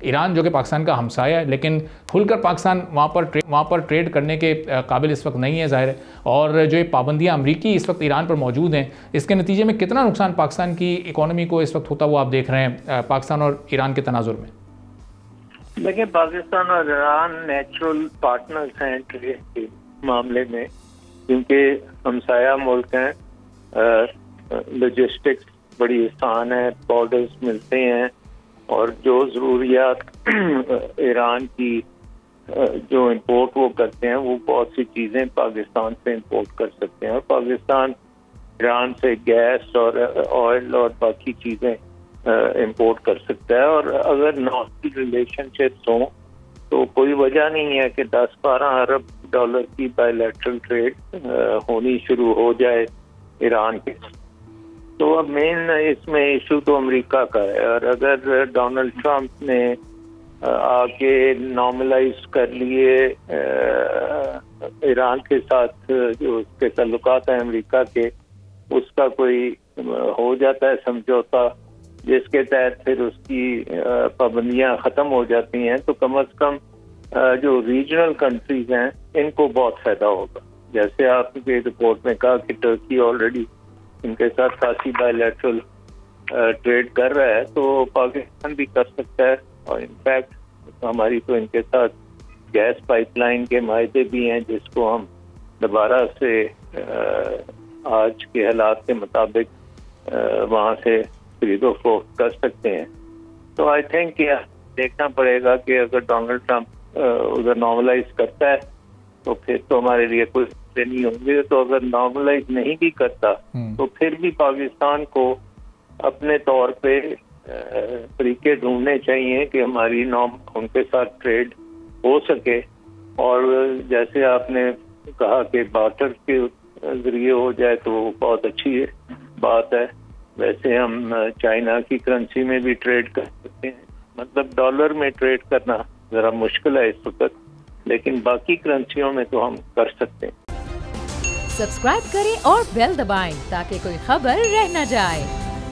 ایران جو کہ پاکستان کا ہمسایہ ہے لیکن کھل کر پاکستان وہاں پر ٹریڈ کرنے کے قابل اس وقت نہیں ہے ظاہر ہے، اور جو یہ پابندیاں امریکی اس وقت ایران پر موجود ہیں، اس کے نتیجے میں کتنا نقصان پاکستان کی اکانومی کو اس وقت ہوتا وہ آپ دیکھ رہے ہیں پاکستان اور ایران کے تناظر میں؟ دیکھیں، پاکستان اور ایران نیچرل پارٹنرز ہیں ٹریڈ کے معاملے میں، کیونکہ ہمسایہ ملک ہیں، لاجسٹکس بڑی آسان ہے، بارڈرز ملتے ہیں، اور جو ضروریات ایران کی جو امپورٹ وہ کرتے ہیں وہ بہت سی چیزیں پاکستان سے امپورٹ کر سکتے ہیں، اور پاکستان ایران سے گیس اور آئل اور باقی چیزیں امپورٹ کر سکتا ہے، اور اگر نارمل ریلیشن شپس ہوں تو کوئی وجہ نہیں ہے کہ 10-12 ارب ڈالر کی بائی لیٹرل ٹریڈ ہونی شروع ہو جائے ایران کے۔ تو اب مین اس میں ایشو تو امریکہ کا ہے، اور اگر ڈونلڈ ٹرمپ نے آ کے نارملائز کر لیے ایران کے ساتھ جو اس کے تعلقات ہیں امریکہ کے، اس کا کوئی ہو جاتا ہے سمجھوتا جس کے تحت پھر اس کی پابندیاں ختم ہو جاتی ہیں، تو کم از کم جو ریجنل کنٹریز ہیں ان کو بہت فائدہ ہوگا۔ جیسے آپ کی رپورٹ میں کہا کہ ٹرکی آلریڈی ان کے ساتھ خاصی بائی لیٹرل ٹریڈ کر رہا ہے، تو پاکستان بھی کر سکتا ہے، اور انفیکٹ ہماری تو ان کے ساتھ گیس پائپ لائن کے معاہدے بھی ہیں جس کو ہم دوبارہ سے آج کے حالات کے مطابق وہاں سے خرید و فروخت کر سکتے ہیں۔ تو آئی تھنک یہ دیکھنا پڑے گا کہ اگر ڈونلڈ ٹرمپ ادھر نارملائز کرتا ہے تو پھر تو ہمارے لیے کوئی نہیں ہوں گے، تو اگر نارملائز نہیں بھی کرتا تو پھر بھی پاکستان کو اپنے طور پہ طریقے ڈھونڈنے چاہیے کہ ہماری ان کے ساتھ ٹریڈ ہو سکے، اور جیسے آپ نے کہا کہ بارٹر کے ذریعے ہو جائے تو وہ بہت اچھی بات ہے۔ ویسے ہم چائنا کی کرنسی میں بھی ٹریڈ کر سکتے ہیں، مطلب ڈالر میں ٹریڈ کرنا ذرا مشکل ہے اس وقت، لیکن باقی کرنسیوں میں تو ہم کر سکتے ہیں۔ سبسکرائب کریں اور بیل دبائیں تاکہ کوئی خبر رہ نہ جائے۔